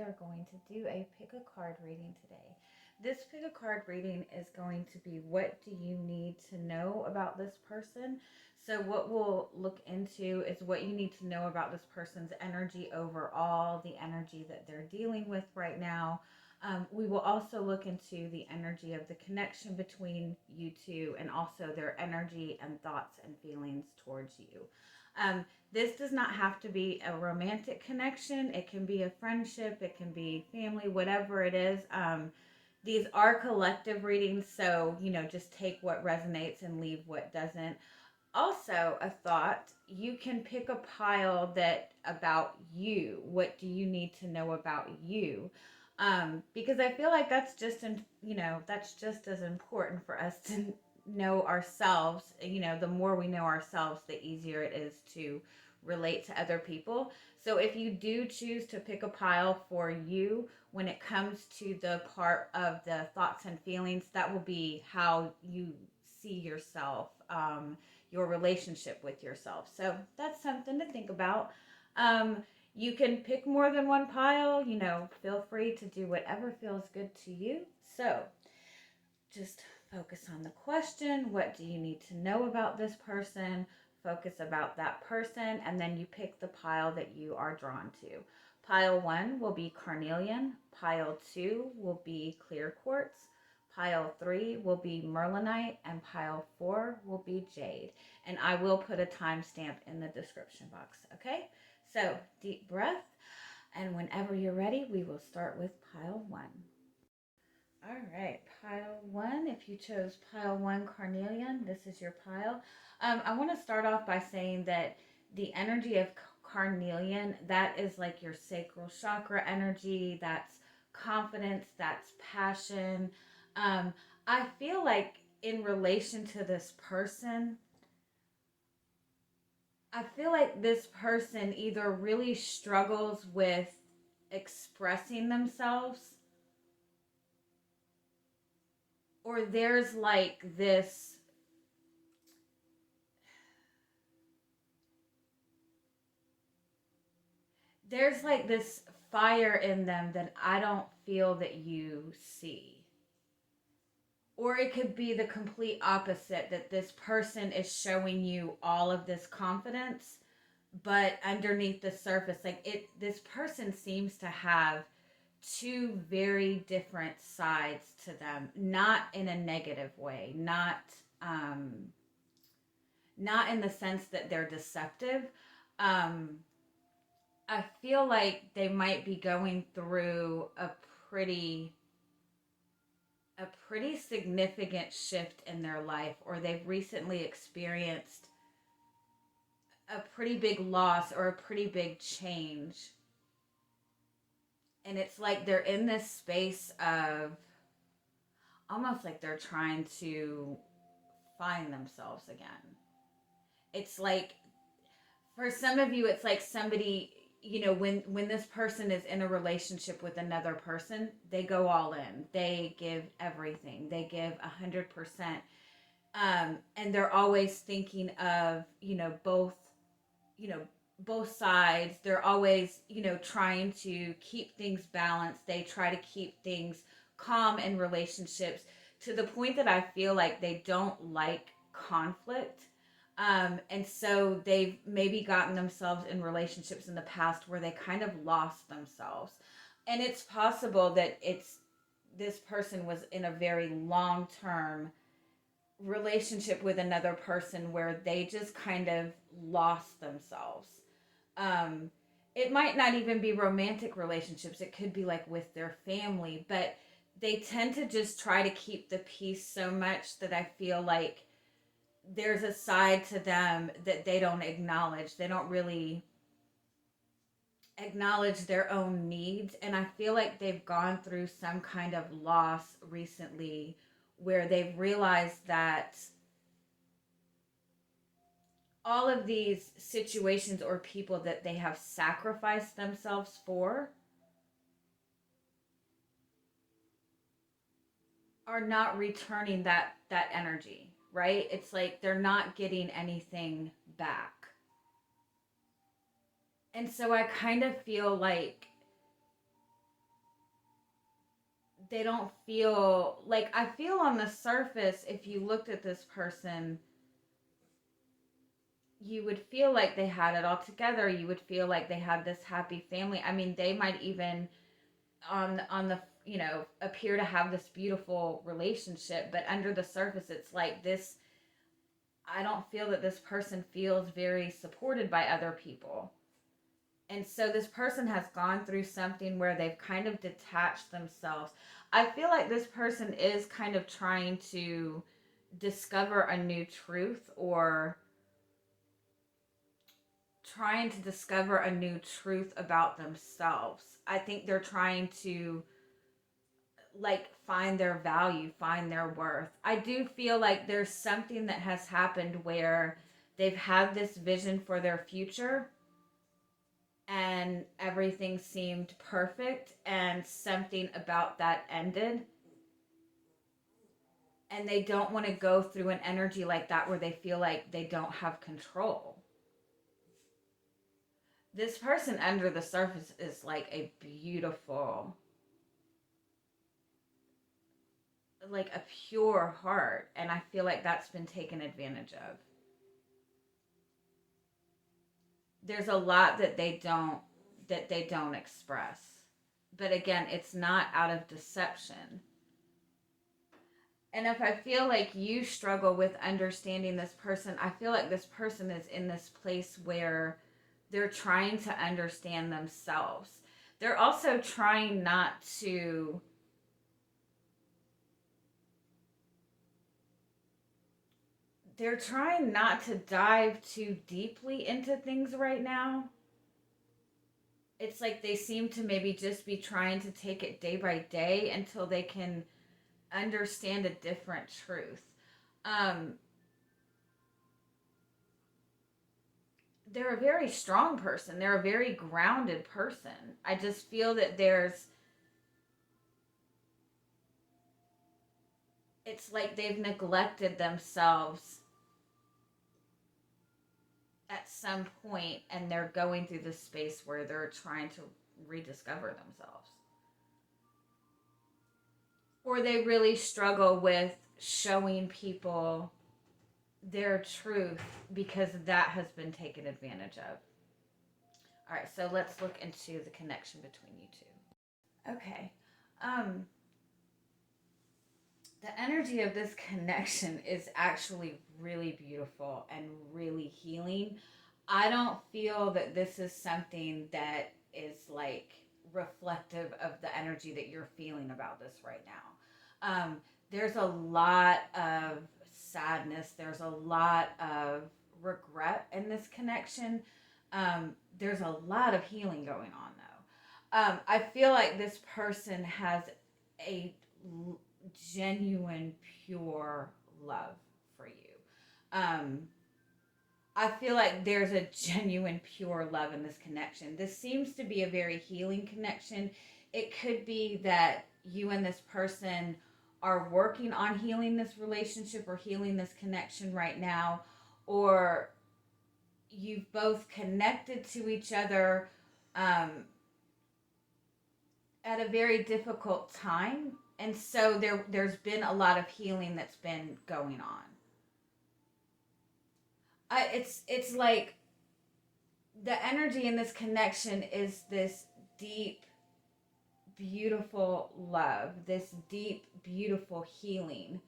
are going to do a pick a card reading today. This pick a card reading is going to be, what do you need to know about this person? So what we'll look into is what you need to know about this person's energy overall, the energy that they're dealing with right now. We will also look into the energy of the connection between you two, and also their energy and thoughts and feelings towards you. Um, this does not have to be a romantic connection. It can be a friendship, it can be family, whatever it is. These are collective readings, so, just take what resonates and leave what doesn't. Also, a thought, you can pick a pile that about you. What do you need to know about you? Because I feel like that's just as important for us to know ourselves. The more we know ourselves, the easier it is to relate to other people. So if you do choose to pick a pile for you, when it comes to the part of the thoughts and feelings, that will be how you see yourself, your relationship with yourself. So that's something to think about. Um, you can pick more than one pile, feel free to do whatever feels good to you. So just focus on the question. What do you need to know about this person? Focus about that person, and then you pick the pile that you are drawn to. Pile 1 will be Carnelian. Pile 2 will be clear quartz. Pile 3 will be Merlinite, and pile 4 will be Jade. And I will put a timestamp in the description box, okay? So deep breath, and whenever you're ready, we will start with pile 1. All right, pile 1. If you chose pile 1 Carnelian, this is your pile. I want to start off by saying that the energy of Carnelian, that is like your sacral chakra energy. That's confidence, that's passion. I feel like in relation to this person, I feel like this person either really struggles with expressing themselves, or there's like this fire in them that I don't feel that you see. Or it could be the complete opposite, that this person is showing you all of this confidence, but underneath the surface, this person seems to have two very different sides to them, not in a negative way, not in the sense that they're deceptive. I feel like they might be going through pretty a pretty significant shift in their life, or they've recently experienced a pretty big loss or a pretty big change. And it's like they're in this space of almost like they're trying to find themselves again. It's like, for some of you, it's like somebody, when this person is in a relationship with another person, they go all in, they give everything, they give 100%. And they're always thinking of, you know both sides. They're always, trying to keep things balanced. They try to keep things calm in relationships, to the point that I feel like they don't like conflict. And so they've maybe gotten themselves in relationships in the past where they kind of lost themselves. And it's possible that this person was in a very long term relationship with another person where they just kind of lost themselves. Um, it might not even be romantic relationships, it could be like with their family, but they tend to just try to keep the peace so much that I feel like there's a side to them that they don't acknowledge. They don't really acknowledge their own needs. And I feel like they've gone through some kind of loss recently where they've realized that all of these situations or people that they have sacrificed themselves for are not returning that energy, right? It's like they're not getting anything back. And so I kind of feel like they don't feel like, I feel on the surface, if you looked at this person, you would feel like they had it all together. You would feel like they had this happy family. I mean, they might even on the, you know, appear to have this beautiful relationship, but under the surface it's like this, I don't feel that this person feels very supported by other people. And so this person has gone through something where they've kind of detached themselves. I feel like this person is kind of trying to discover a new truth, or trying to discover a new truth about themselves. I think they're trying to, like, find their value, find their worth. I do feel like there's something that has happened where they've had this vision for their future and everything seemed perfect, and something about that ended, and they don't want to go through an energy like that where they feel like they don't have control. This person under the surface is like a beautiful, like a pure heart, and I feel like that's been taken advantage of. There's a lot that they don't express, but again, it's not out of deception. And if I feel like you struggle with understanding this person, I feel like this person is in this place where they're trying to understand themselves. They're also trying not to, they're trying not to dive too deeply into things right now. It's like they seem to maybe just be trying to take it day by day until they can understand a different truth. Um, they're a very strong person. They're a very grounded person. I just feel that it's like they've neglected themselves at some point, and they're going through this space where they're trying to rediscover themselves. Or they really struggle with showing people their truth because that has been taken advantage of. All right, so let's look into the connection between you two. Okay. Um, the energy of this connection is actually really beautiful and really healing. I don't feel that this is something that is like reflective of the energy that you're feeling about this right now. There's a lot of sadness, there's a lot of regret in this connection. There's a lot of healing going on, though. I feel like this person has a genuine, pure love for you. Um, I feel like there's a genuine, pure love in this connection. This seems to be a very healing connection. It could be that you and this person are working on healing this relationship or healing this connection right now, or you've both connected to each other um, at a very difficult time, and so there's been a lot of healing that's been going on. It's like the energy in this connection is this deep, beautiful love, this deep, beautiful healing,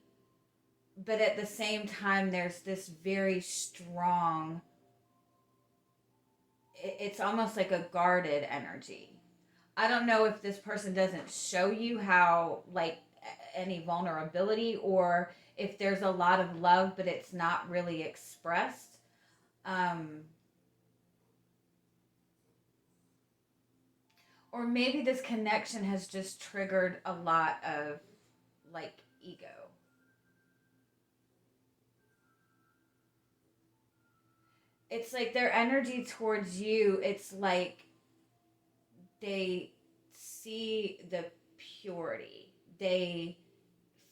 but at the same time there's this very strong, it's almost like a guarded energy. I don't know if this person doesn't show you how, like, any vulnerability, or if there's a lot of love but it's not really expressed. Um, or maybe this connection has just triggered a lot of, like, ego. It's like their energy towards you, it's like they see the purity. They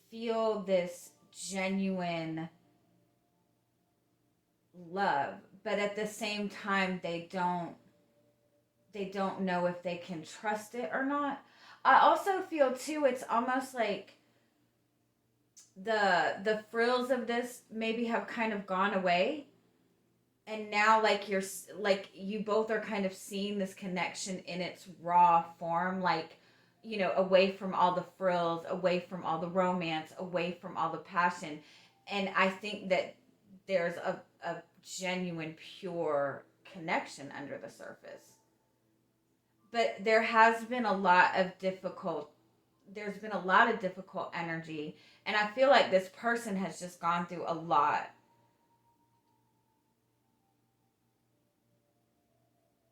feel this genuine love, but at the same time they don't know if they can trust it or not. I also feel too, it's almost like the frills of this maybe have kind of gone away, and now like you're like you both are kind of seeing this connection in its raw form, like, you know, away from all the frills, away from all the romance, away from all the passion. And I think that there's a genuine pure connection under the surface, but there's been a lot of difficult energy, and I feel like this person has just gone through a lot.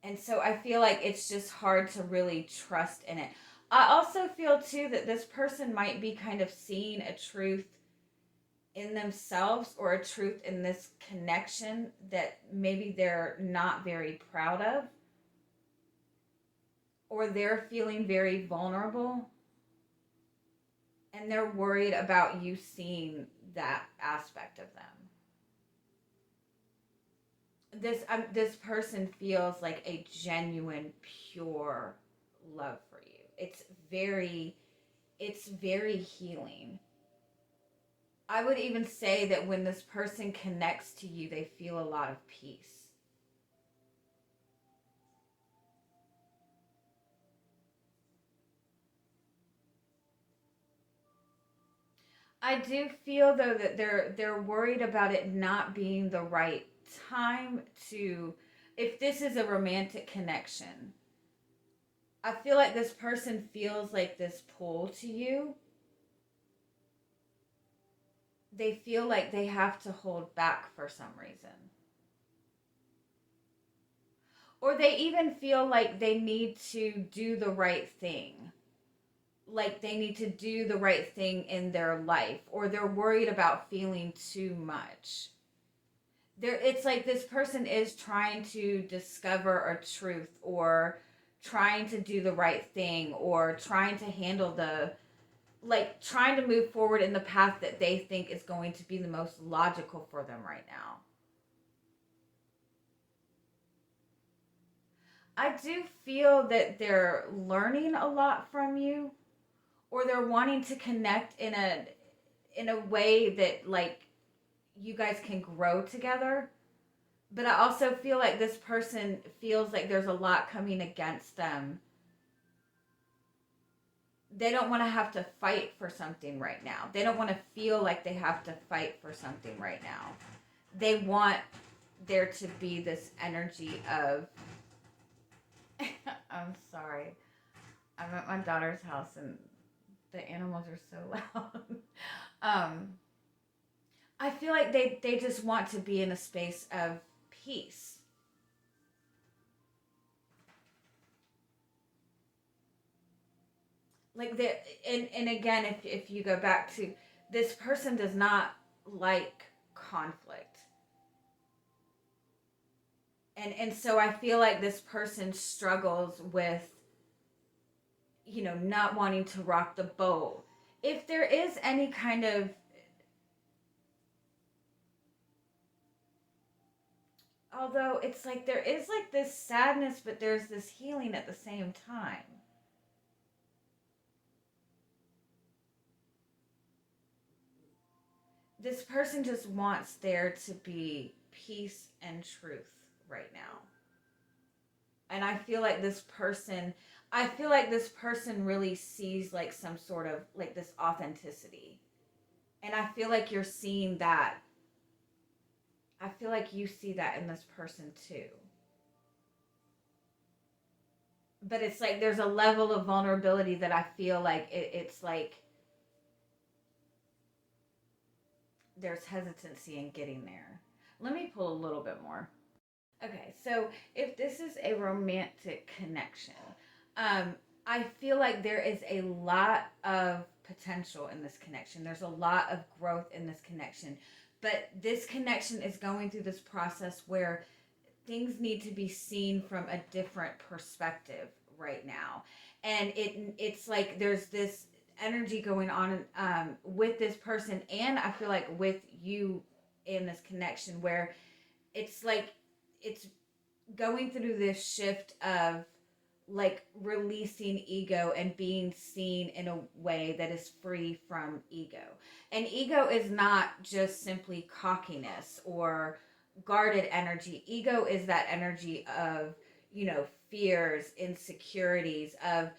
And so I feel like it's just hard to really trust in it. I also feel too that this person might be kind of seeing a truth in themselves, or a truth in this connection that maybe they're not very proud of, or they're feeling very vulnerable, and they're worried about you seeing that aspect of them. This person feels like a genuine pure love for you. It's very healing. I would even say that when this person connects to you, they feel a lot of peace. I do feel though that they're worried about it not being the right time to, if this is a romantic connection. I feel like this person feels like this pull to you. They feel like they have to hold back for some reason. Or they even feel like they need to do the right thing. Like they need to do the right thing in their life, or they're worried about feeling too much. It's like this person is trying to discover a truth, or trying to do the right thing, or trying to handle the, like trying to move forward in the path that they think is going to be the most logical for them right now. I do feel that they're learning a lot from you, or they're wanting to connect in a way that like you guys can grow together. But I also feel like this person feels like there's a lot coming against them. They don't want to have to fight for something right now. They don't want to feel like they have to fight for something right now. They want there to be this energy of I'm sorry. I'm at my daughter's house and the animals are so loud. um I feel like they just want to be in a space of peace. Like the and again, if you go back to, this person does not like conflict. And so I feel like this person struggles with, you know, not wanting to rock the boat. If there is any kind of, although it's like there is like this sadness, but there's this healing at the same time. This person just wants there to be peace and truth right now. And I feel like this person really sees like some sort of like this authenticity. And I feel like you're seeing that. I feel like you see that in this person too. But it's like there's a level of vulnerability that I feel like it's like there's hesitancy in getting there. Let me pull a little bit more. Okay, so if this is a romantic connection, I feel like there is a lot of potential in this connection. There's a lot of growth in this connection. But this connection is going through this process where things need to be seen from a different perspective right now. And it's like there's this energy going on with this person, and I feel like with you in this connection, where it's like it's going through this shift of like releasing ego and being seen in a way that is free from ego. And ego is not just simply cockiness or guarded energy. Ego is that energy of, fears, insecurities, of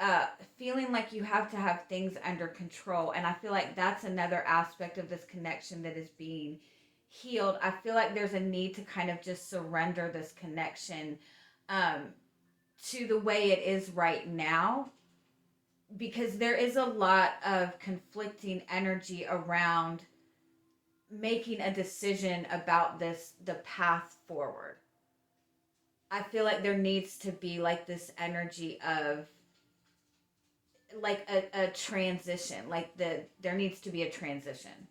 uh, feeling like you have to have things under control. And I feel like that's another aspect of this connection that is being healed. I feel like there's a need to kind of just surrender this connection um, to the way it is right now, because there is a lot of conflicting energy around making a decision about the path forward. I feel like there needs to be like this energy of like a transition, like there needs to be a transition.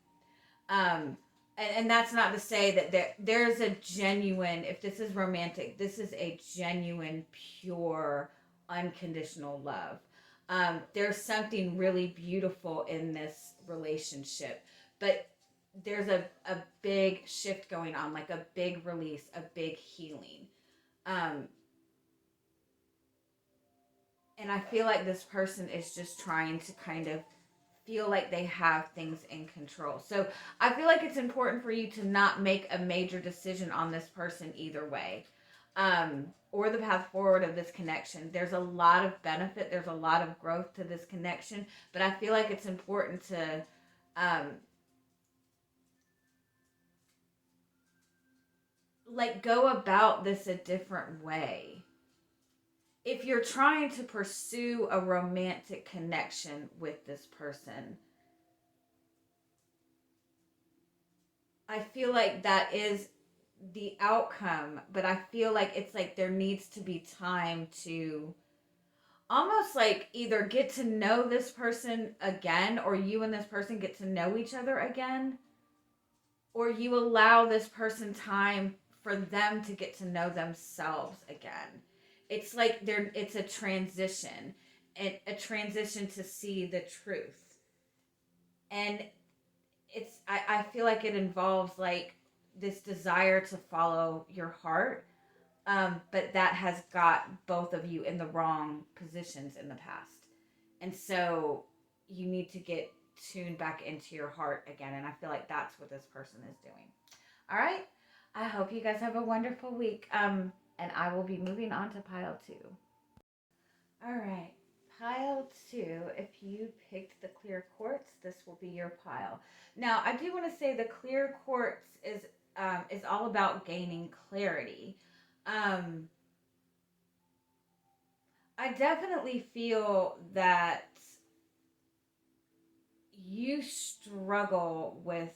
And that's not to say that there's a genuine, if this is romantic, this is a genuine, pure, unconditional love. There's something really beautiful in this relationship, but there's a big shift going on, like a big release, a big healing. Um, and I feel like this person is just trying to kind of feel like they have things in control. So I feel like it's important for you to not make a major decision on this person either way, or the path forward of this connection. There's a lot of benefit, there's a lot of growth to this connection, but I feel like it's important to like go about this a different way. If you're trying to pursue a romantic connection with this person, I feel like that is the outcome, but I feel like it's like there needs to be time to almost like either get to know this person again, or you and this person get to know each other again, or you allow this person time for them to get to know themselves again. It's like it's a transition, a transition to see the truth. And I feel like it involves like this desire to follow your heart, but that has got both of you in the wrong positions in the past. And so you need to get tuned back into your heart again. And I feel like that's what this person is doing. All right. I hope you guys have a wonderful week. And I will be moving on to pile two. All right. Pile two, if you picked the clear quartz, this will be your pile. Now, I do want to say the clear quartz is all about gaining clarity. Um, I definitely feel that you struggle with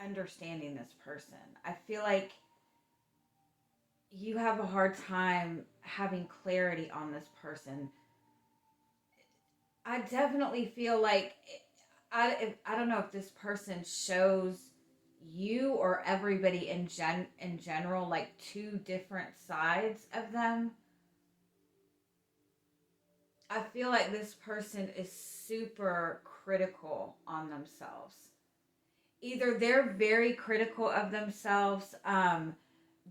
understanding this person. I feel like you have a hard time having clarity on this person. I definitely feel like I don't know if this person shows you or everybody in general like two different sides of them. I feel like this person is super critical on themselves. Either they're very critical of themselves,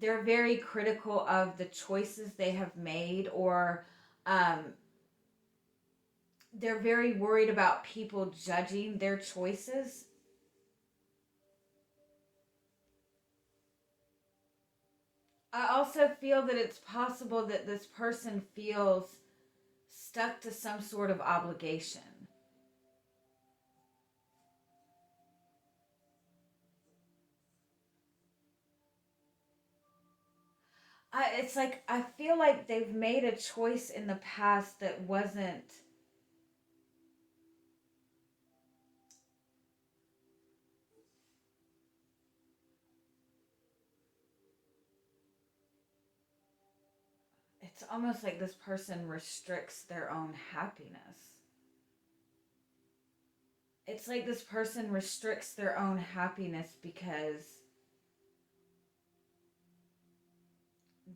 they're very critical of the choices they have made, or um, they're very worried about people judging their choices. I also feel that it's possible that this person feels stuck to some sort of obligation. It's like I feel like they've made a choice in the past that wasn't. It's almost like this person restricts their own happiness. It's like this person restricts their own happiness because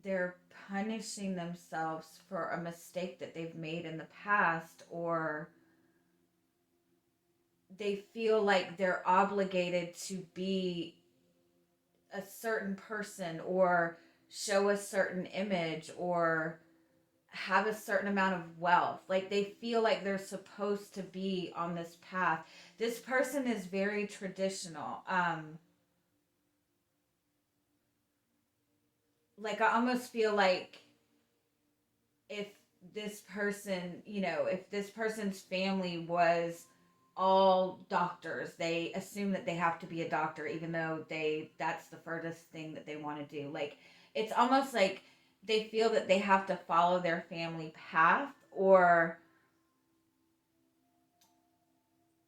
they're punishing themselves for a mistake that they've made in the past, or they feel like they're obligated to be a certain person or show a certain image, or have a certain amount of wealth. Like they feel like they're supposed to be on this path. This person is very traditional. Like I almost feel like if this person, if this person's family was all doctors, they assume that they have to be a doctor even though that's the furthest thing that they want to do. Like it's almost like they feel that they have to follow their family path, or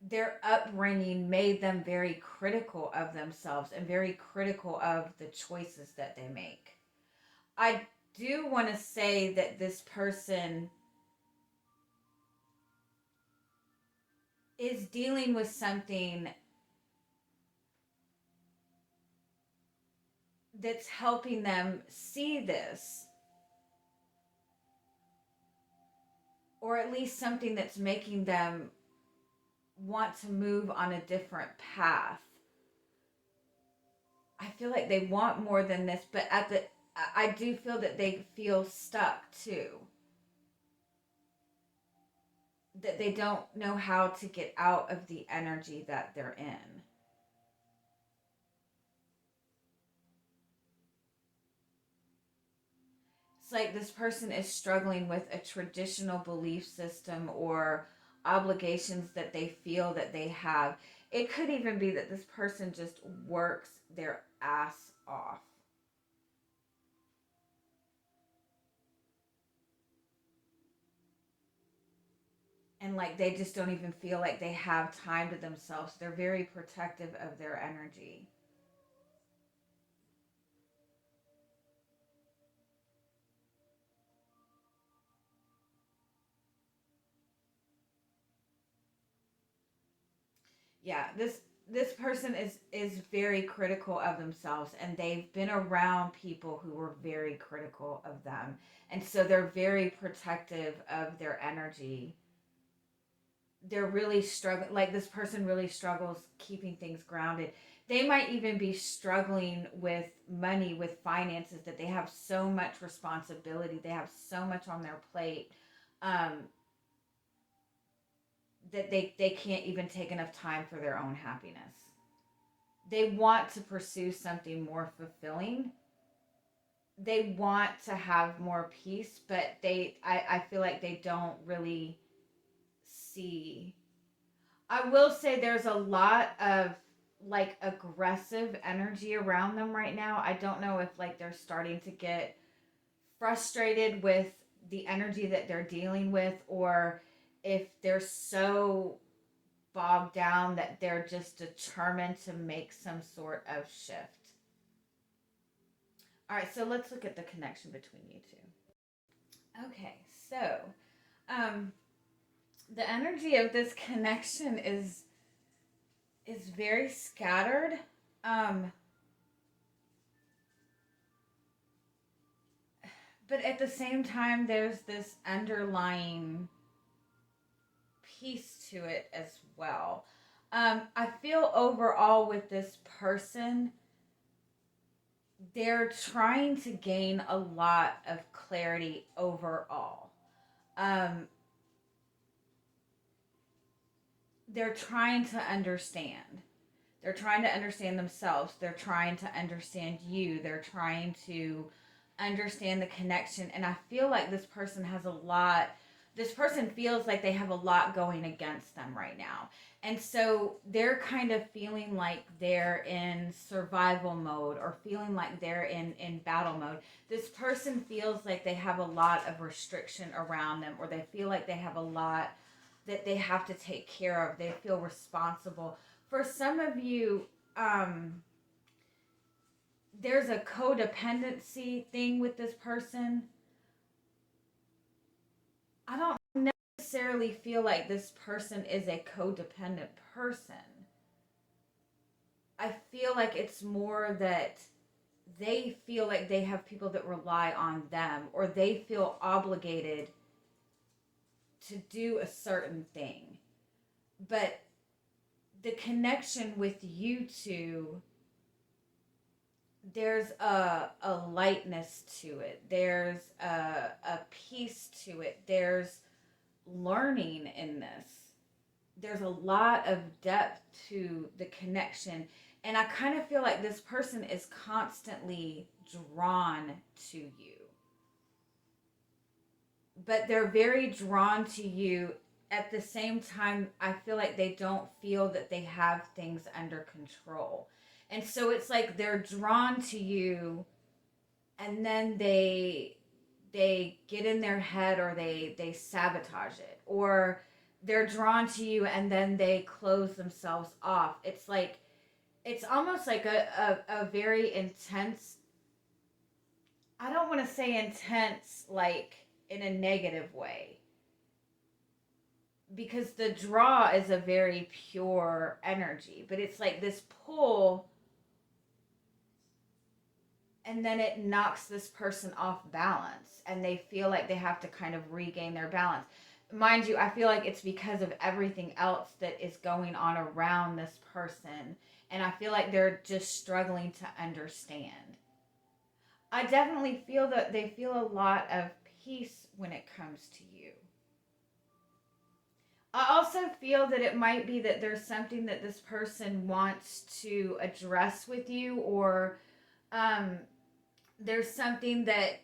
their upbringing made them very critical of themselves and very critical of the choices that they make. I do want to say that this person is dealing with something that's helping them see this, or at least something that's making them want to move on a different path. I feel like they want more than this, but I do feel that they feel stuck too. That they don't know how to get out of the energy that they're in. It's like this person is struggling with a traditional belief system or obligations that they feel that they have. It could even be that this person just works their ass off. And like they just don't even feel like they have time to themselves. They're very protective of their energy. Yeah, this person is very critical of themselves, and they've been around people who were very critical of them, and so they're very protective of their energy. They're really struggling, like this person really struggles keeping things grounded. They might even be struggling with money, with finances, that they have so much responsibility, they have so much on their plate, um, that they can't even take enough time for their own happiness. They want to pursue something more fulfilling. They want to have more peace, but I feel like they don't really see. I will say there's a lot of like aggressive energy around them right now. I don't know if like they're starting to get frustrated with the energy that they're dealing with, or if they're so bogged down that they're just determined to make some sort of shift. All right, so let's look at the connection between you two. Okay, so um, the energy of this connection is very scattered. Um, but at the same time, there's this underlying piece to it as well. I feel overall with this person, they're trying to gain a lot of clarity overall. Um, they're trying to understand. They're trying to understand themselves. They're trying to understand you. They're trying to understand the connection. And I feel like this person feels like they have a lot going against them right now. And so they're kind of feeling like they're in survival mode, or feeling like they're in battle mode. This person feels like they have a lot of restriction around them, or they feel like they have a lot that they have to take care of. They feel responsible. For some of you, there's a codependency thing with this person. I don't necessarily feel like this person is a codependent person. I feel like it's more that they feel like they have people that rely on them, or they feel obligated to do a certain thing. But the connection with you two there's a lightness to it. There's a peace to it. There's learning in this. There's a lot of depth to the connection. And I kind of feel like this person is constantly drawn to you. But they're very drawn to you. At the same time, I feel like they don't feel that they have things under control. And so it's like they're drawn to you, and then they get in their head, or they sabotage it, or they're drawn to you and then they close themselves off. It's like it's almost like a very intense, I don't want to say intense like in a negative way, because the draw is a very pure energy, but it's like this pull, and then it knocks this person off balance, and they feel like they have to kind of regain their balance. Mind you, I feel like it's because of everything else that is going on around this person, and I feel like they're just struggling to understand. I definitely feel that they feel a lot of peace when it comes to you. I also feel that it might be that there's something that this person wants to address with you, or um, there's something that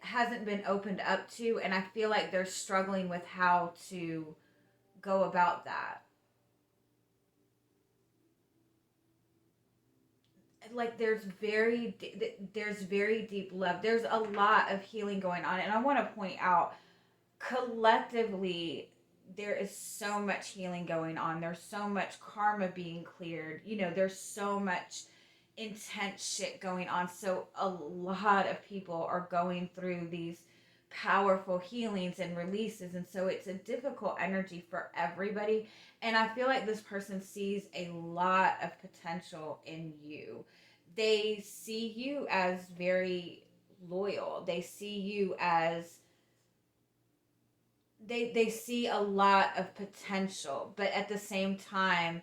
hasn't been opened up to, and I feel like they're struggling with how to go about that. Like there's very deep love. There's a lot of healing going on, and I want to point out, collectively, there is so much healing going on. There's so much karma being cleared. There's so much intense shit going on. So a lot of people are going through these powerful healings and releases, and so it's a difficult energy for everybody. And I feel like this person sees a lot of potential in you. They see you as very loyal. They see you as they see a lot of potential, but at the same time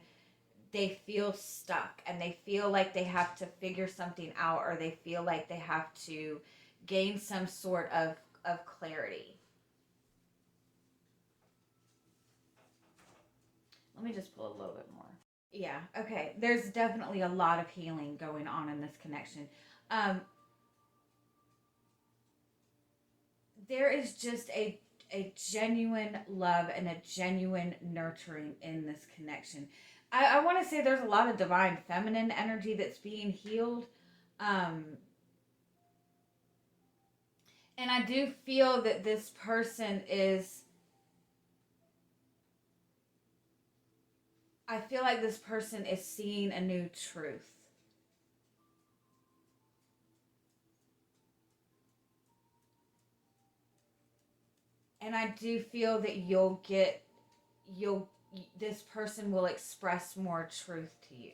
they feel stuck, and they feel like they have to figure something out, or they feel like they have to gain some sort of clarity. Let me just pull a little bit more. Yeah, okay. There's definitely a lot of healing going on in this connection. Um, there is just a genuine love and a genuine nurturing in this connection. I want to say there's a lot of divine feminine energy that's being healed. Um, and I do feel that this person is, I feel like this person is seeing a new truth. And I do feel that you'll this person will express more truth to you.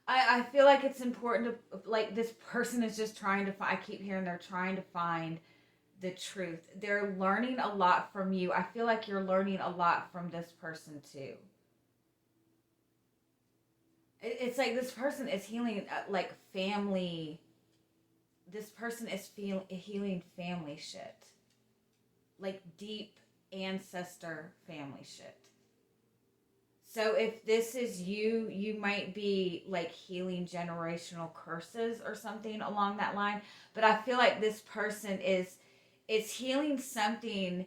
I feel like it's important to, like, this person is just trying to find, I keep hearing they're trying to find the truth. They're learning a lot from you. I feel like you're learning a lot from this person too. It's like this person is healing, like, family. This person is healing family shit, like deep ancestor family shit. So if this is you, you might be like healing generational curses or something along that line. But I feel like this person is healing something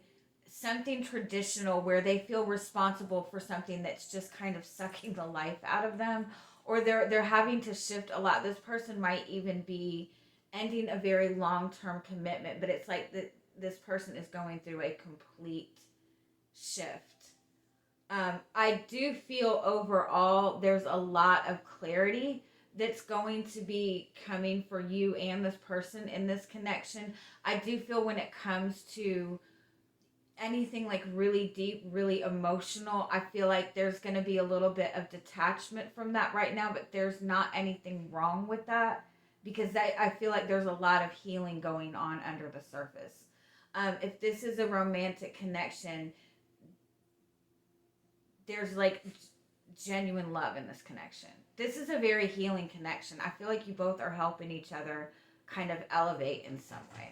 traditional, where they feel responsible for something that's just kind of sucking the life out of them, or they're having to shift a lot. This person might even be ending a very long-term commitment, but it's like this person is going through a complete shift. I do feel overall there's a lot of clarity that's going to be coming for you and this person in this connection. I do feel when it comes to anything like really deep, really emotional, I feel like there's going to be a little bit of detachment from that right now, but there's not anything wrong with that, because I feel like there's a lot of healing going on under the surface. If this is a romantic connection, there's like genuine love in this connection. This is a very healing connection. I feel like you both are helping each other kind of elevate in some way.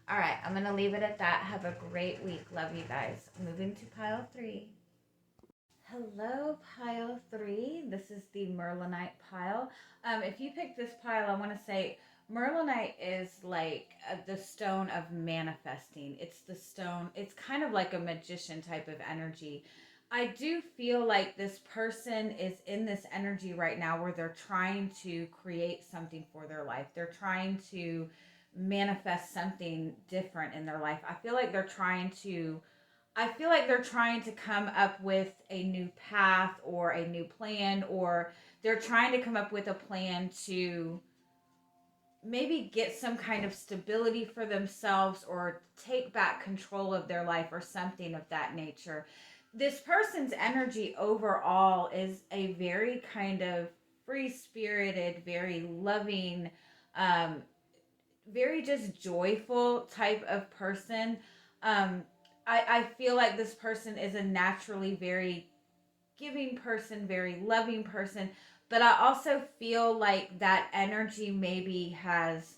All right, I'm going to leave it at that. Have a great week. Love you guys. Moving to pile 3. Hello, pile 3. This is the Merlinite pile. If you picked this pile, I want to say Merlinite is like the stone of manifesting. It's the stone, it's kind of like a magician type of energy. I do feel like this person is in this energy right now where they're trying to create something for their life. They're trying to manifest something different in their life. I feel like they're trying to come up with a new path or a new plan, or they're trying to come up with a plan to maybe get some kind of stability for themselves or take back control of their life or something of that nature. This person's energy overall is a very kind of free spirited, very loving, um, very just joyful type of person. I feel like this person is a naturally very giving person, very loving person, but I also feel like that energy maybe has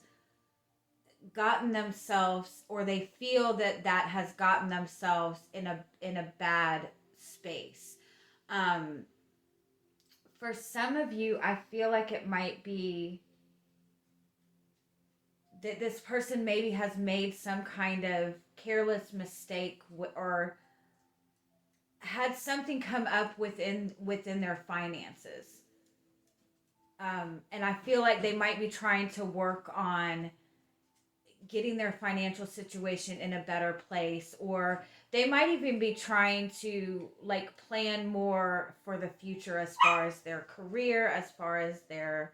gotten themselves, or they feel that that has gotten themselves in a bad space. Um, for some of you, I feel like it might be that this person maybe has made some kind of careless mistake or had something come up within their finances, and I feel like they might be trying to work on getting their financial situation in a better place, or they might even be trying to like plan more for the future as far as their career, as far as their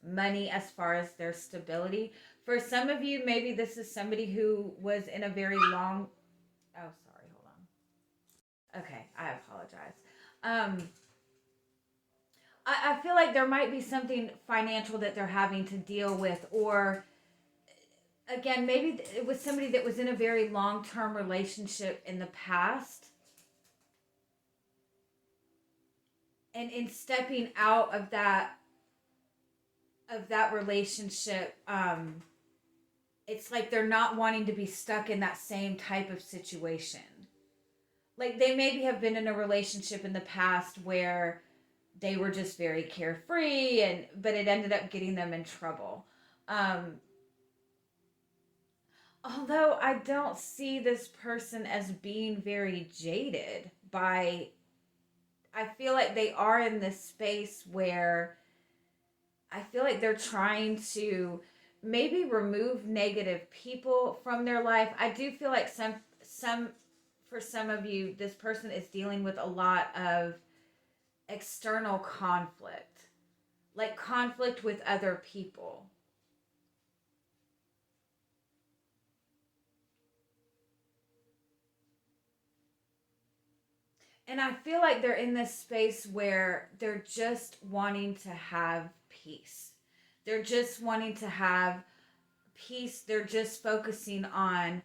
money, as far as their stability. For some of you, maybe this is somebody who was in a very long, oh sorry, hold on. Okay, I apologize. I feel like there might be something financial that they're having to deal with, or again, maybe it was somebody that was in a very long-term relationship in the past, and in stepping out of that relationship, it's like they're not wanting to be stuck in that same type of situation. Like they maybe have been in a relationship in the past where they were just very carefree, and but it ended up getting them in trouble. Although I don't see this person as being very jaded by, I feel like they are in this space where I feel like they're trying to maybe remove negative people from their life. I do feel like some for some of you, this person is dealing with a lot of external conflict, like conflict with other people. And I feel like they're in this space where they're just wanting to have peace. They're just wanting to have peace. They're just focusing on,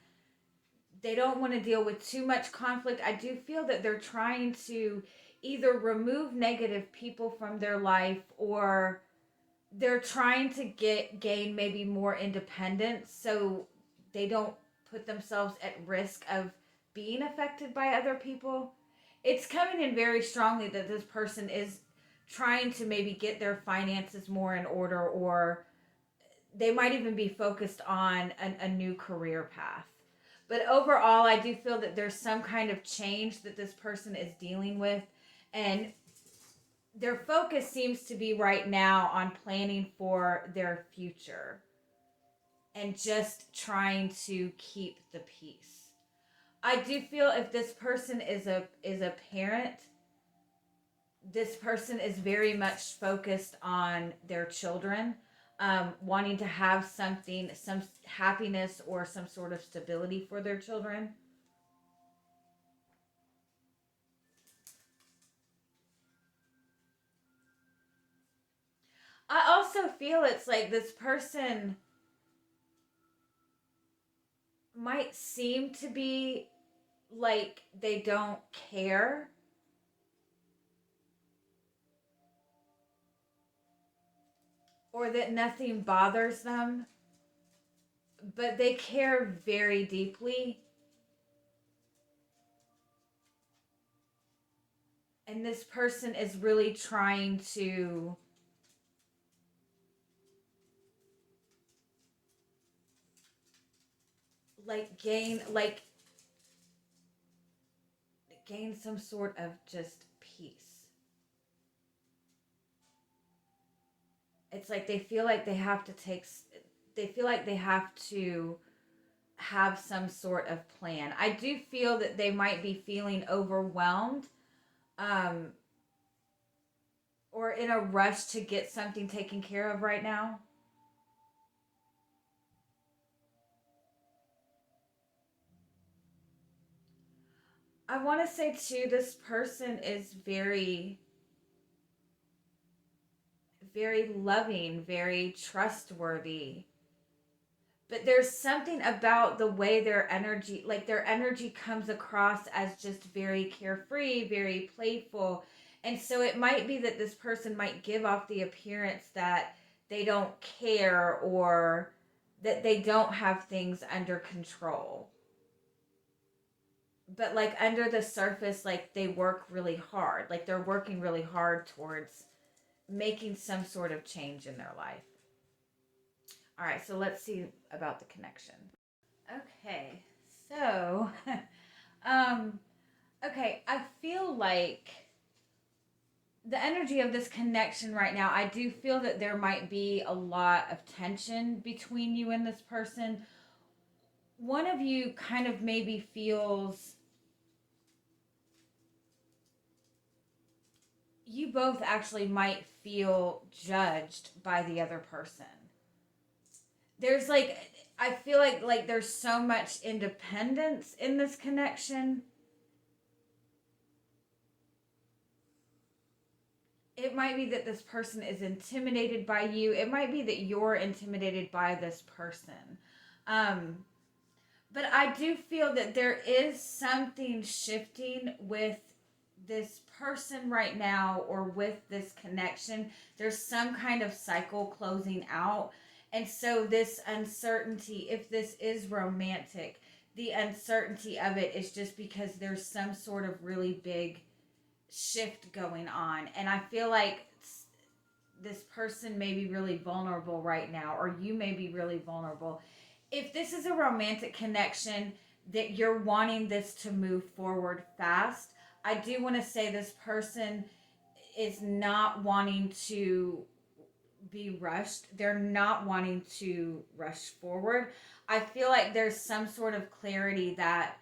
they don't want to deal with too much conflict. I do feel that they're trying to either remove negative people from their life, or they're trying to gain maybe more independence so they don't put themselves at risk of being affected by other people. It's coming in very strongly that this person is trying to maybe get their finances more in order, or they might even be focused on a new career path. But overall, I do feel that there's some kind of change that this person is dealing with, and their focus seems to be right now on planning for their future and just trying to keep the peace. I do feel if this person is a parent, this person is very much focused on their children, wanting to have something, some happiness or some sort of stability for their children. I also feel it's like this person might seem to be like they don't care, or that nothing bothers them, but they care very deeply. And this person is really trying to gain some sort of just peace. It's like they feel like they feel like they have to have some sort of plan. I do feel that they might be feeling overwhelmed, um, or in a rush to get something taken care of right now. I want to say too, this person is very, very loving, very trustworthy. But there's something about the way their energy comes across as just very carefree, very playful. And so it might be that this person might give off the appearance that they don't care, or that they don't have things under control. But like under the surface, like they work really hard. Like they're working really hard towards making some sort of change in their life. All right, so let's see about the connection. Okay, so, um, okay, I feel like the energy of this connection right now, I do feel that there might be a lot of tension between you and this person. One of you kind of maybe feels, you both actually might feel judged by the other person. There's like, I feel like there's so much independence in this connection. It might be that this person is intimidated by you. It might be that you're intimidated by this person. Um, but I do feel that there is something shifting with this person right now, or with this connection. There's some kind of cycle closing out. And so, this uncertainty, if this is romantic, the uncertainty of it is just because there's some sort of really big shift going on. And I feel like this person may be really vulnerable right now, or you may be really vulnerable. If this is a romantic connection that you're wanting this to move forward fast, I do want to say this person is not wanting to be rushed. They're not wanting to rush forward. I feel like there's some sort of clarity that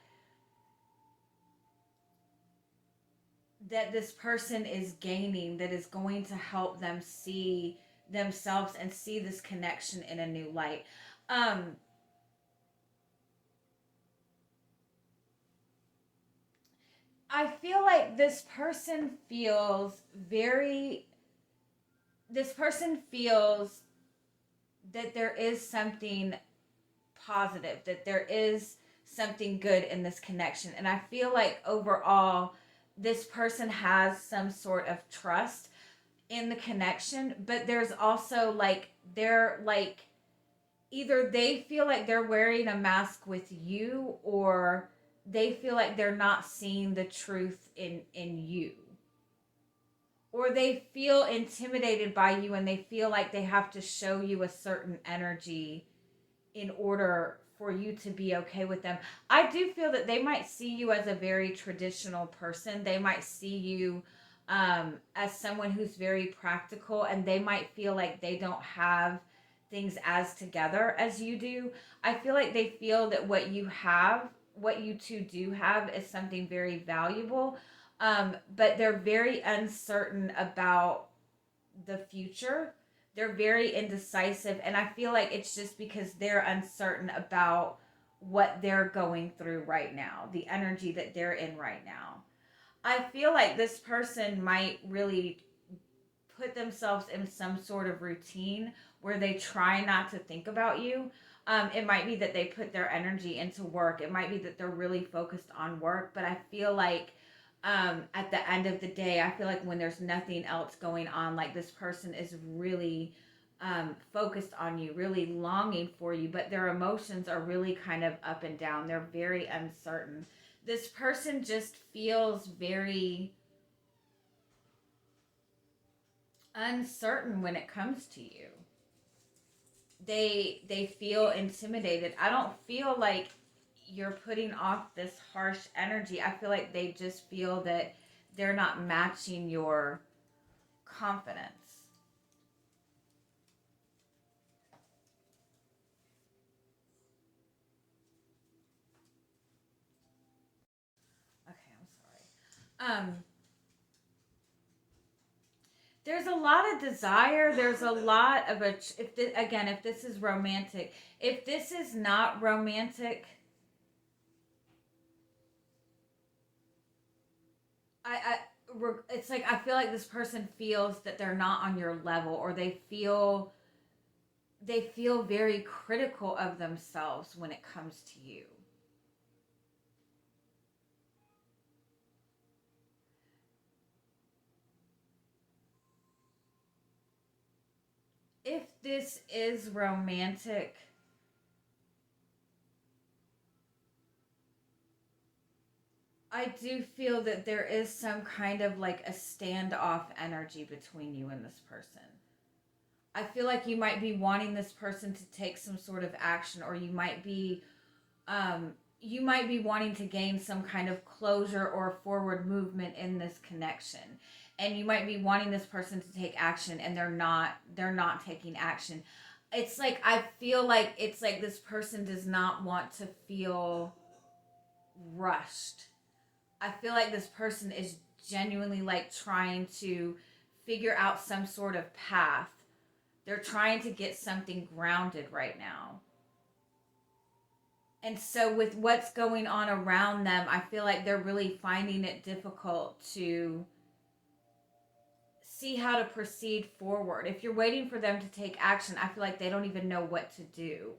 this person is gaining, that is going to help them see themselves and see this connection in a new light. Um, I feel like this person feels that there is something positive, that there is something good in this connection. And I feel like overall, this person has some sort of trust in the connection, but there's also like, they're like, either they feel like they're wearing a mask with you, or they feel like they're not seeing the truth in you, or they feel intimidated by you and they feel like they have to show you a certain energy in order for you to be okay with them. I do feel that they might see you as a very traditional person. They might see you as someone who's very practical, and they might feel like they don't have things as together as you do. I feel like they feel that what you two do have, is something very valuable. But they're very uncertain about the future. They're very indecisive, and I feel like it's just because they're uncertain about what they're going through right now, the energy that they're in right now. I feel like this person might really put themselves in some sort of routine where they try not to think about you. It might be that they put their energy into work. It might be that they're really focused on work. But I feel like at the end of the day, I feel like when there's nothing else going on, like this person is really focused on you, really longing for you, but their emotions are really kind of up and down. They're very uncertain. This person just feels very uncertain when it comes to you. They feel intimidated. I don't feel like you're putting off this harsh energy. I feel like they just feel that they're not matching your confidence. Okay, I'm sorry. There's a lot of desire. There's a lot of again, if this is romantic, if this is not romantic, I it's like I feel like this person feels that they're not on your level, or they feel very critical of themselves when it comes to you. If this is romantic, I do feel that there is some kind of like a standoff energy between you and this person. I feel like you might be wanting this person to take some sort of action, or you might be wanting to gain some kind of closure or forward movement in this connection, and you might be wanting this person to take action, and they're not taking action. It's like I feel like it's like this person does not want to feel rushed. I feel like this person is genuinely like trying to figure out some sort of path. They're trying to get something grounded right now. And so, with what's going on around them, I feel like they're really finding it difficult to see how to proceed forward. If you're waiting for them to take action, I feel like they don't even know what to do.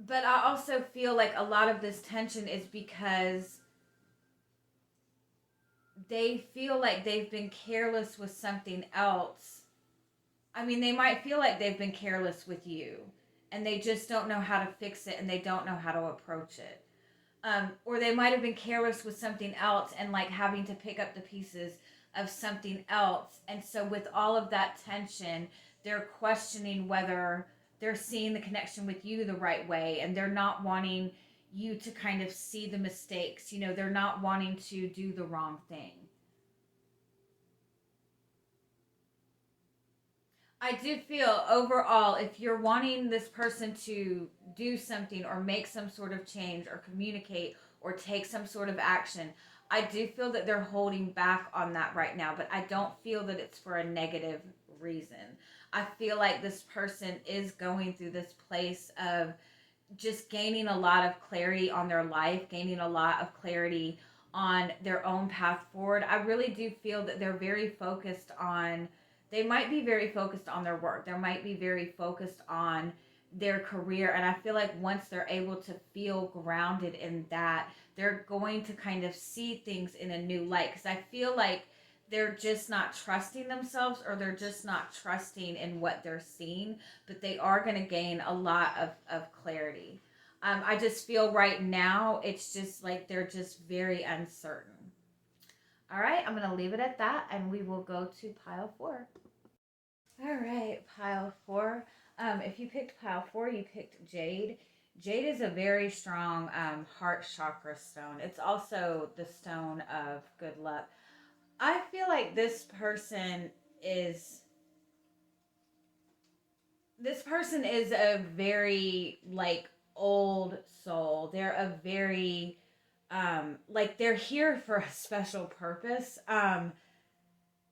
But I also feel like a lot of this tension is because they feel like they've been careless with something else. I mean, they might feel like they've been careless with you, and they just don't know how to fix it, and they don't know how to approach it. Or they might have been careless with something else and like having to pick up the pieces of something else. And so, with all of that tension, they're questioning whether they're seeing the connection with you the right way, and they're not wanting you to kind of see the mistakes. They're not wanting to do the wrong thing. I do feel overall, if you're wanting this person to do something or make some sort of change or communicate or take some sort of action, I do feel that they're holding back on that right now, but I don't feel that it's for a negative reason. I feel like this person is going through this place of just gaining a lot of clarity on their life, gaining a lot of clarity on their own path forward. I really do feel that they're very focused on, they might be very focused on their work. They might be very focused on their career. And I feel like once they're able to feel grounded in that, they're going to kind of see things in a new light. Because I feel like they're just not trusting themselves, or they're just not trusting in what they're seeing, but they are going to gain a lot of clarity. I just feel right now it's just like they're just very uncertain. All right, I'm going to leave it at that, and we will go to pile four. All right, pile four. If you picked pile four, you picked Jade. Jade is a very strong heart chakra stone. It's also the stone of good luck. I feel like is this person is a very like old soul. They're a very like they're here for a special purpose.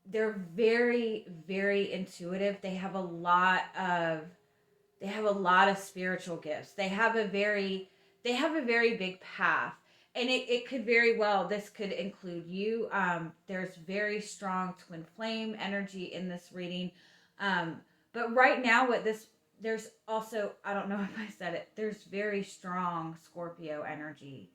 They're very very intuitive. They have a lot of spiritual gifts. They have a very big path. And it could very well, this could include you. There's very strong twin flame energy in this reading. But right now, there's also, I don't know if I said it, there's very strong Scorpio energy.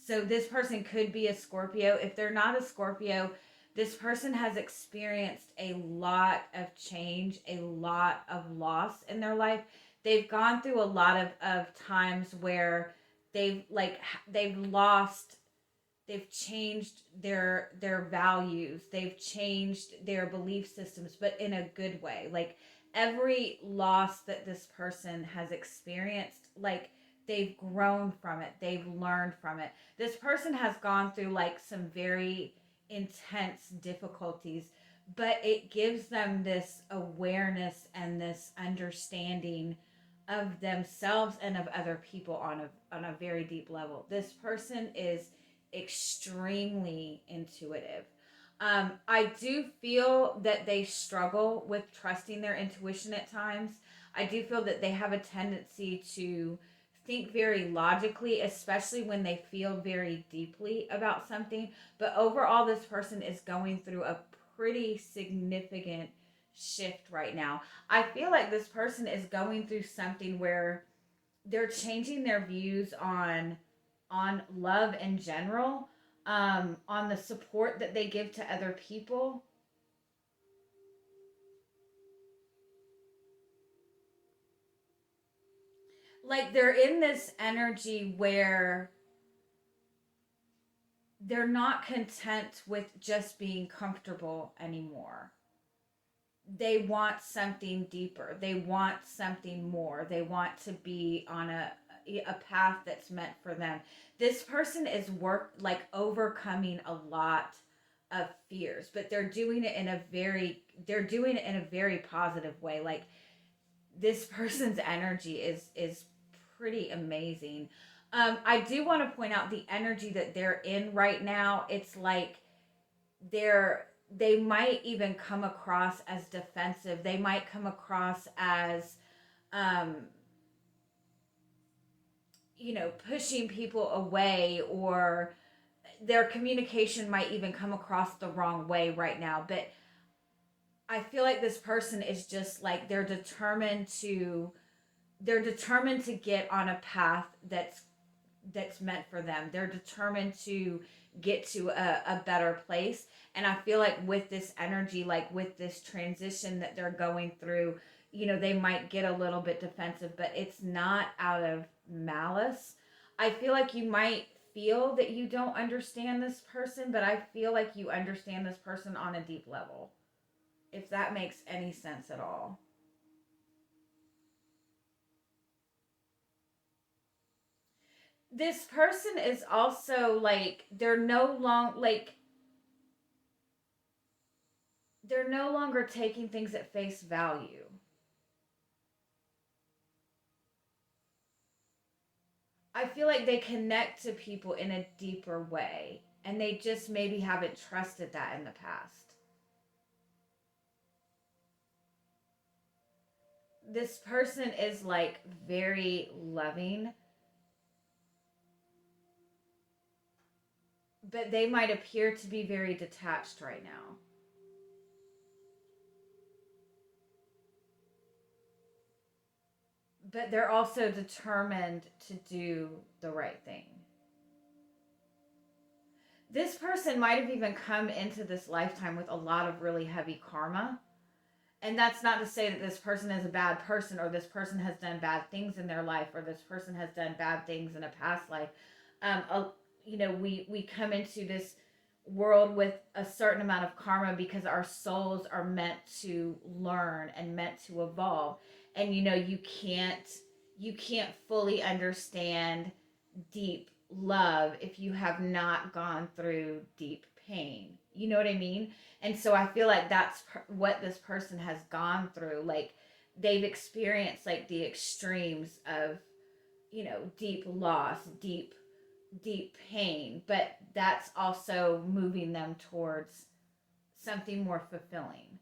So this person could be a Scorpio. If they're not a Scorpio, this person has experienced a lot of change, a lot of loss in their life. They've gone through a lot of times where they've like they've lost, they've changed their values, they've changed their belief systems, but in a good way. Like every loss that this person has experienced, like they've grown from it, they've learned from it. This person has gone through like some very intense difficulties, but it gives them this awareness and this understanding of themselves and of other people on a very deep level. This person is extremely intuitive. I do feel that they struggle with trusting their intuition at times. I do feel that they have a tendency to think very logically, especially when they feel very deeply about something. But overall, this person is going through a pretty significant shift right now. I feel like this person is going through something where they're changing their views on love in general, on the support that they give to other people. Like they're in this energy where they're not content with just being comfortable anymore. They want something deeper. They want something more. They want to be on a path that's meant for them. This person is overcoming a lot of fears, but they're doing it in a very positive way. Like this person's energy is pretty amazing. I do want to point out the energy that they're in right now. It's like they might even come across as defensive. They might come across as um, pushing people away, or their communication might even come across the wrong way right now. But I feel like this person is just like they're determined to get on a path that's meant for them. They're determined to get to a better place. And I feel like with this energy, like with this transition that they're going through, they might get a little bit defensive, but it's not out of malice. I feel like you might feel that you don't understand this person, but I feel like you understand this person on a deep level, if that makes any sense at all. This person is also like they're no longer taking things at face value. I feel like they connect to people in a deeper way, and they just maybe haven't trusted that in the past. This person is like very loving, but they might appear to be very detached right now. But they're also determined to do the right thing. This person might have even come into this lifetime with a lot of really heavy karma. And that's not to say that this person is a bad person, or this person has done bad things in their life, or this person has done bad things in a past life. Um, a, we come into this world with a certain amount of karma because our souls are meant to learn and meant to evolve. And you can't fully understand deep love if you have not gone through deep pain. You know what I mean? And so I feel like that's what this person has gone through. Like they've experienced like the extremes of, deep loss, deep pain, but that's also moving them towards something more fulfilling.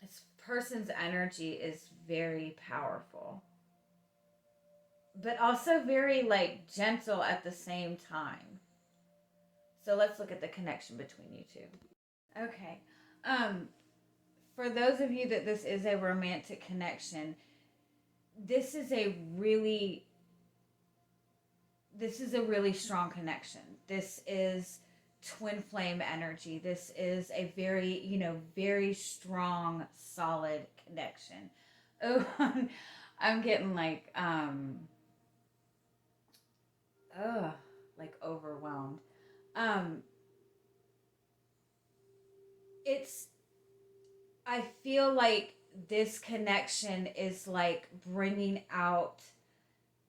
This person's energy is very powerful, but also very like gentle at the same time. So let's look at the connection between you two. Okay. Um, for those of you that this is a romantic connection, this is a really this is a really strong connection. This is twin flame energy. This is a very, very strong, solid connection. Oh, I'm getting ugh, like overwhelmed. Um, it's, I feel like this connection is like bringing out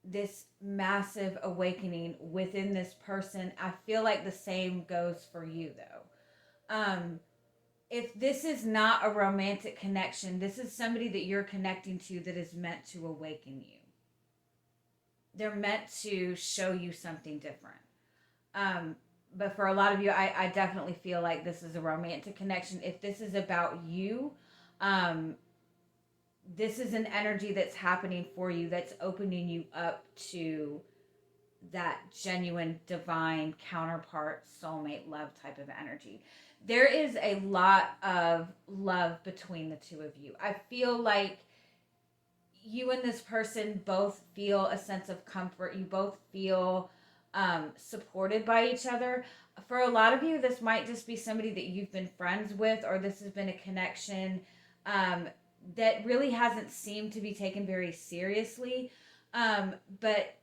this massive awakening within this person. I feel like the same goes for you though. If this is not a romantic connection, this is somebody that you're connecting to that is meant to awaken you. They're meant to show you something different. Um, but for a lot of you, I definitely feel like this is a romantic connection. If this is about you, um, this is an energy that's happening for you that's opening you up to that genuine divine counterpart soulmate love type of energy. There is a lot of love between the two of you. I feel like you and this person both feel a sense of comfort. You both feel supported by each other. For a lot of you, this might just be somebody that you've been friends with, or this has been a connection um, that really hasn't seemed to be taken very seriously. But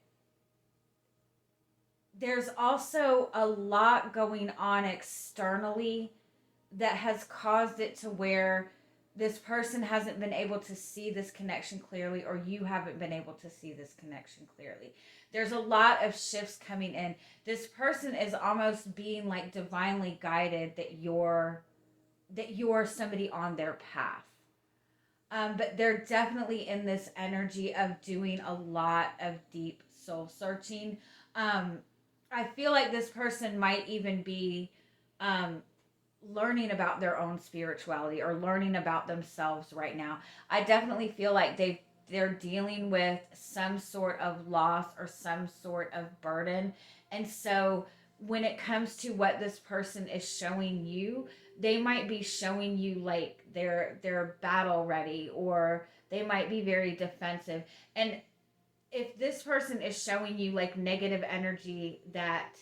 there's also a lot going on externally that has caused it to where this person hasn't been able to see this connection clearly, or you haven't been able to see this connection clearly. There's a lot of shifts coming in. This person is almost being like divinely guided that you're somebody on their path. But they're definitely in this energy of doing a lot of deep soul searching. Um, I feel like this person might even be um, learning about their own spirituality or learning about themselves right now. I definitely feel like they're dealing with some sort of loss or some sort of burden. And so when it comes to what this person is showing you, they might be showing you like they're battle ready, or they might be very defensive. And if this person is showing you like negative energy that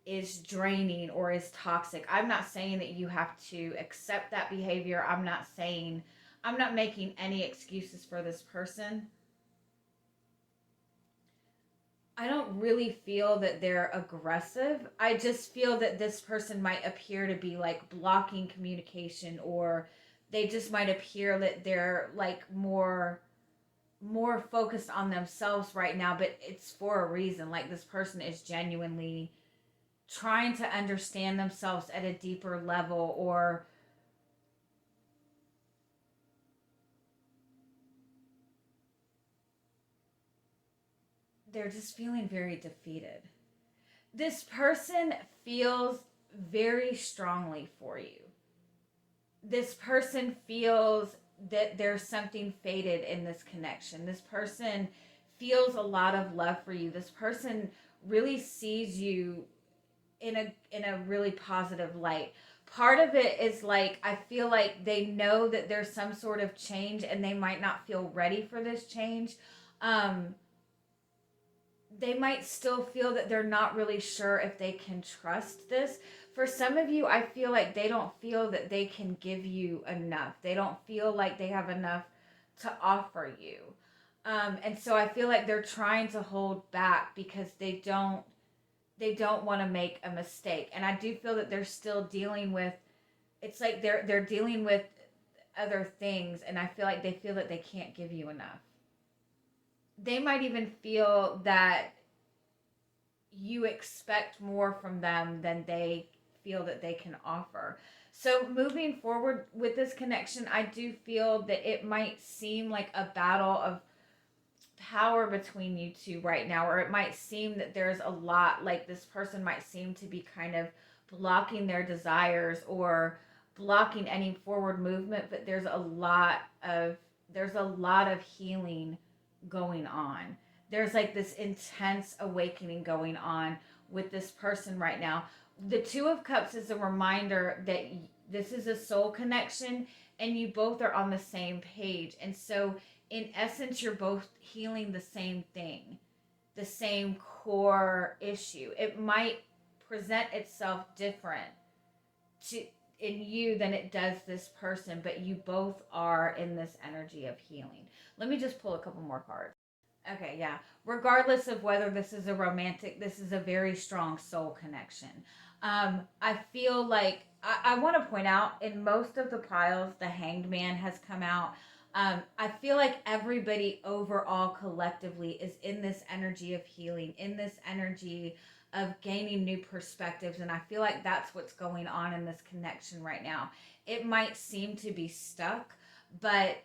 is draining or is toxic, I'm not saying that you have to accept that behavior. I'm not making any excuses for this person. I don't really feel that they're aggressive. I just feel that this person might appear to be like blocking communication, or they just might appear that they're like more focused on themselves right now, but it's for a reason. Like this person is genuinely trying to understand themselves at a deeper level, or they're just feeling very defeated. This person feels very strongly for you. This person feels that there's something faded in this connection. This person feels a lot of love for you. This person really sees you in a really positive light. Part of it is like I feel like they know that there's some sort of change and they might not feel ready for this change. Um, they might still feel that they're not really sure if they can trust this. For some of you, I feel like they don't feel that they can give you enough. They don't feel like they have enough to offer you. And so I feel like they're trying to hold back because they don't want to make a mistake. And I do feel that they're still dealing with, it's like they're dealing with other things, and I feel like they feel that they can't give you enough. They might even feel that you expect more from them than they feel that they can offer. So moving forward with this connection, I do feel that it might seem like a battle of power between you two right now, or it might seem that there's a lot, like this person might seem to be kind of blocking their desires or blocking any forward movement, but there's a lot of healing going on. There's like this intense awakening going on with this person right now. The Two of Cups is a reminder that this is a soul connection and you both are on the same page. And so in essence, you're both healing the same thing. the same core issue. It might present itself different to in you than it does this person, but you both are in this energy of healing. Let me just pull a couple more cards. Okay, yeah. Regardless of whether this is a romantic, this is a very strong soul connection. I feel like I want to point out in most of the piles, the Hanged Man has come out. I feel like everybody overall collectively is in this energy of healing, in this energy of gaining new perspectives. And I feel like that's what's going on in this connection right now. It might seem to be stuck, but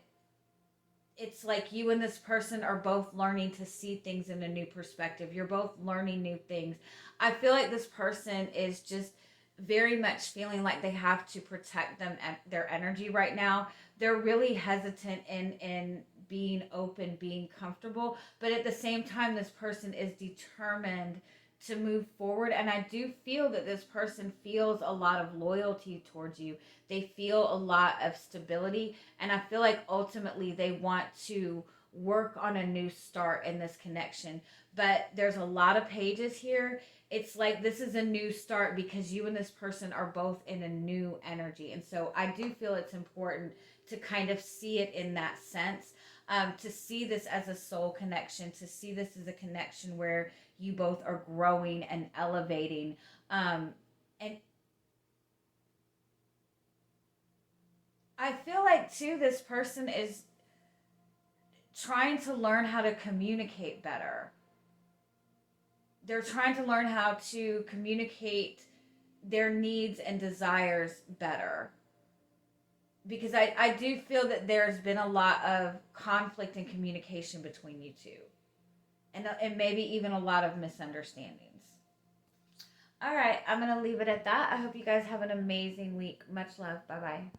it's like you and this person are both learning to see things in a new perspective. You're both learning new things. I feel like this person is just very much feeling like they have to protect their energy right now. They're really hesitant in being open, being comfortable, but at the same time this person is determined to move forward, and I do feel that this person feels a lot of loyalty towards you. They feel a lot of stability, and I feel like ultimately they want to work on a new start in this connection. But there's a lot of pages here. It's like this is a new start because you and this person are both in a new energy. And so I do feel it's important to kind of see it in that sense, to see this as a soul connection, to see this as a connection where you both are growing and elevating. And I feel like, too, this person is trying to learn how to communicate better. They're trying to learn how to communicate their needs and desires better. Because I do feel that there's been a lot of conflict and communication between you two. And maybe even a lot of misunderstandings. All right, I'm going to leave it at that. I hope you guys have an amazing week. Much love. Bye bye.